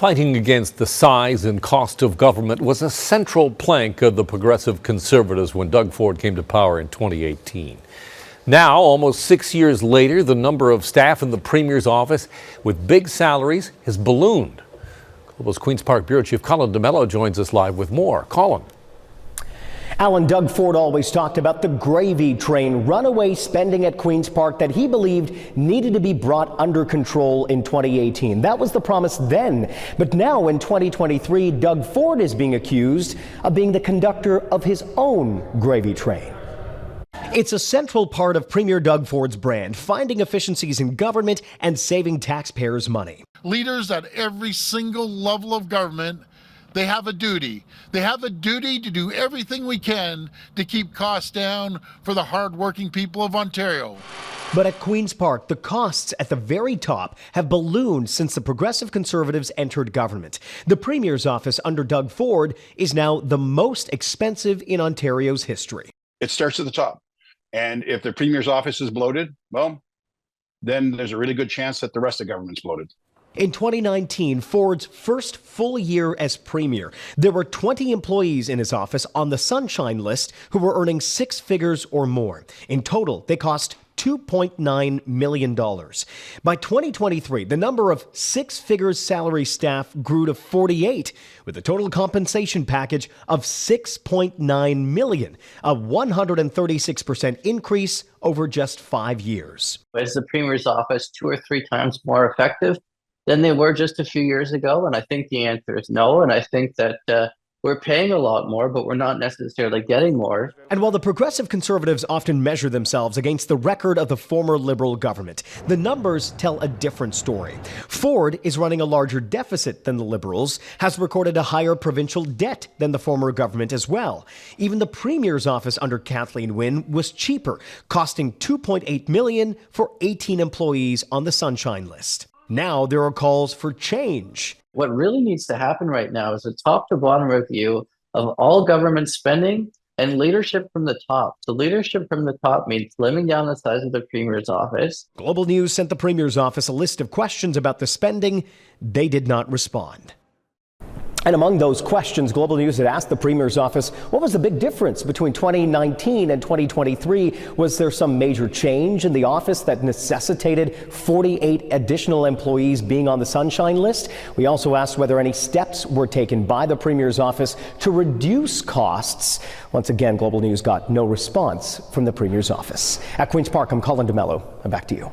Fighting against the size and cost of government was a central plank of the progressive conservatives when Doug Ford came to power in 2018. Now, almost 6 years later, the number of staff in the Premier's office with big salaries has ballooned. Global's Queen's Park Bureau Chief Colin DeMello joins us live with more. Colin. Alan, Doug Ford always talked about the gravy train, runaway spending at Queen's Park that he believed needed to be brought under control in 2018. That was the promise then. But now in 2023, Doug Ford is being accused of being the conductor of his own gravy train. It's a central part of Premier Doug Ford's brand, finding efficiencies in government and saving taxpayers' money. Leaders at every single level of government, they have a duty. They have a duty to do everything we can to keep costs down for the hard-working people of Ontario. But at Queen's Park, the costs at the very top have ballooned since the Progressive Conservatives entered government. The Premier's office under Doug Ford is now the most expensive in Ontario's history. It starts at the top. And if the Premier's office is bloated, well, then there's a really good chance that the rest of government's bloated. In 2019, Ford's first full year as Premier, there were 20 employees in his office on the Sunshine List who were earning six figures or more. In total, they cost $2.9 million. By 2023, the number of six-figure salary staff grew to 48, with a total compensation package of $6.9 million, a 136% increase over just 5 years. Is the Premier's office 2 or 3 times more effective than they were just a few years ago? And I think the answer is no. And I think that we're paying a lot more, but we're not necessarily getting more. And while the Progressive Conservatives often measure themselves against the record of the former Liberal government, the numbers tell a different story. Ford is running a larger deficit than the Liberals, has recorded a higher provincial debt than the former government as well. Even the Premier's office under Kathleen Wynne was cheaper, costing $2.8 million for 18 employees on the Sunshine List. Now there are calls for change. What really needs to happen right now is a top-to-bottom review of all government spending and leadership from the top. So leadership from the top means slimming down the size of the Premier's office. Global News sent the Premier's office a list of questions about the spending. They did not respond. And among those questions, Global News had asked the Premier's office, what was the big difference between 2019 and 2023? Was there some major change in the office that necessitated 48 additional employees being on the Sunshine List? We also asked whether any steps were taken by the Premier's office to reduce costs. Once again, Global News got no response from the Premier's office. At Queen's Park, I'm Colin DeMello. Back to you.